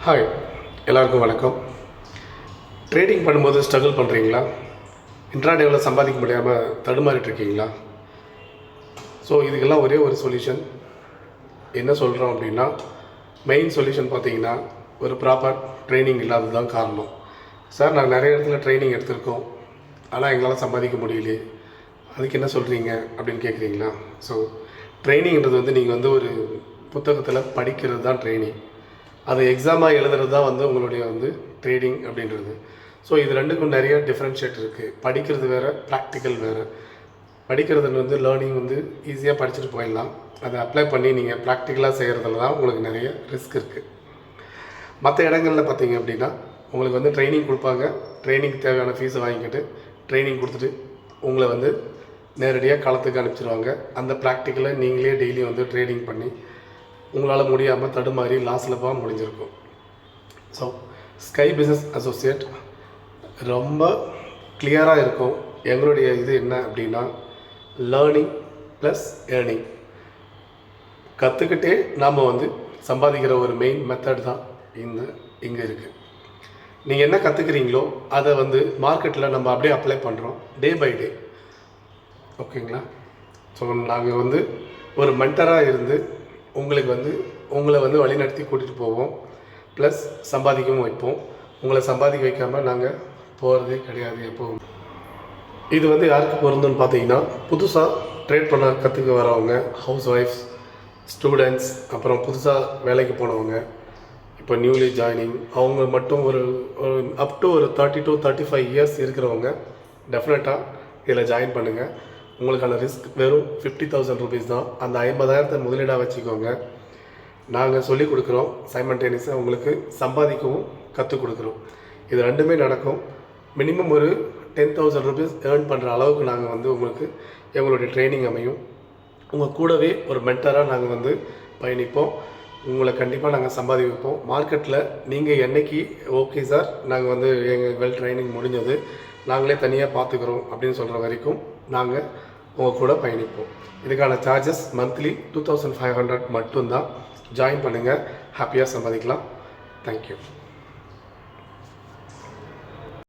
Hi, எல்லாருக்கும் வணக்கம். Trading பண்ணும்போது ஸ்ட்ரகிள் பண்ணுறீங்களா? இன்ட்ராடேவில் சம்பாதிக்க முடியாமல் தடுமாறிட்டுருக்கீங்களா? ஸோ இதுக்கெல்லாம் ஒரே ஒரு சொல்யூஷன். என்ன சொல்கிறோம் அப்படின்னா, மெயின் சொல்யூஷன் பார்த்தீங்கன்னா, ஒரு ப்ராப்பர் ட்ரைனிங் இல்லாதது தான் காரணம். சார், நாங்கள் நிறைய இடத்துல ட்ரைனிங் எடுத்திருக்கோம், ஆனால் எங்களால் சம்பாதிக்க முடியலையே, அதுக்கு என்ன சொல்கிறீங்க அப்படின்னு கேட்குறீங்களா? ஸோ ட்ரைனிங்கிறது நீங்கள் ஒரு புத்தகத்தில் படிக்கிறது தான் ட்ரைனிங். அது எக்ஸாமாக எழுதுறது தான் உங்களுடைய ட்ரேடிங் அப்படின்றது. ஸோ இது ரெண்டுக்கும் நிறைய டிஃப்ரென்ஷியேட் இருக்குது. படிக்கிறது வேறு, ப்ராக்டிக்கல் வேறு. படிக்கிறது லேர்னிங் ஈஸியாக படிச்சுட்டு போயிடலாம். அதை அப்ளை பண்ணி நீங்கள் ப்ராக்டிக்கலாக செய்கிறதுல தான் உங்களுக்கு நிறைய ரிஸ்க் இருக்குது. மற்ற இடங்களில் பார்த்தீங்க அப்படின்னா உங்களுக்கு ட்ரைனிங் கொடுப்பாங்க. ட்ரைனிங்க்கு தேவையான ஃபீஸை வாங்கிக்கிட்டு ட்ரைனிங் கொடுத்துட்டு உங்களை நேரடியாக களத்துக்கு அனுப்பிச்சிடுவாங்க. அந்த ப்ராக்டிக்கலை நீங்களே டெய்லி ட்ரேடிங் பண்ணி உங்களால் முடியாமல் தடுமாறி லாஸில் போக முடிஞ்சிருக்கும். ஸோ ஸ்கை பிஸ்னஸ் அசோசியேட் ரொம்ப கிளியராக இருக்கும். எங்களுடைய இது என்ன அப்படின்னா, லேர்னிங் ப்ளஸ் ஏர்னிங். கற்றுக்கிட்டே நாம் சம்பாதிக்கிற ஒரு மெயின் மெத்தட் தான் இங்கே இருக்குது. நீங்கள் என்ன கற்றுக்குறீங்களோ அதை மார்க்கெட்டில் நம்ம அப்படியே அப்ளை பண்ணுறோம் டே பை டே. ஓகேங்களா? ஸோ நாங்கள் ஒரு மென்டராக இருந்து உங்களுக்கு உங்களை வழி நடத்தி கூட்டிகிட்டு போவோம். ப்ளஸ் சம்பாதிக்கவும் வைப்போம். உங்களை சம்பாதிக்க வைக்காமல் நாங்கள் போகிறதே கிடையாது எப்போவும். இது யாருக்கு பொருந்துன்னு பார்த்தீங்கன்னா, புதுசாக ட்ரேட் பண்ண கற்றுக்க வரவங்க, ஹவுஸ் ஒய்ஃப்ஸ், ஸ்டூடெண்ட்ஸ், அப்புறம் புதுசாக வேலைக்கு போனவங்க, இப்போ நியூலி ஜாயினிங், அவங்க மட்டும் ஒரு அப் டு ஒரு 30 to 35 இயர்ஸ் இருக்கிறவங்க டெஃபினட்டாக இதில் ஜாயின் பண்ணுங்கள். உங்களுக்கான ரிஸ்க் வெறும் 50,000 rupees தான். அந்த 50,000 முதலீடாக வச்சுக்கோங்க. நாங்கள் சொல்லிக் கொடுக்குறோம். சைமல்டேனியஸாக உங்களுக்கு சம்பாதிக்கவும் கற்றுக் கொடுக்குறோம். இது ரெண்டுமே நடக்கும். மினிமம் ஒரு 10,000 rupees ஏர்ன் பண்ணுற அளவுக்கு நாங்கள் உங்களுக்கு எங்களுடைய ட்ரைனிங் அமையும். உங்கள் கூடவே ஒரு மென்டராக நாங்கள் பயணிப்போம். உங்களை கண்டிப்பாக நாங்கள் சம்பாதி வைப்போம். மார்க்கெட்டில் நீங்கள் என்றைக்கு ஓகே சார், நாங்கள் எங்கள் ட்ரைனிங் முடிஞ்சது, நாங்களே தனியாக பார்த்துக்குறோம் அப்படின்னு சொல்கிற வரைக்கும் நாங்கள் உங்கள் கூட பயணிப்போம். இதுக்கான சார்ஜஸ் மந்த்லி 2,500 மட்டும்தான். ஜாயின் பண்ணுங்கள், ஹாப்பியாக சம்பாதிக்கலாம். தேங்க்யூ.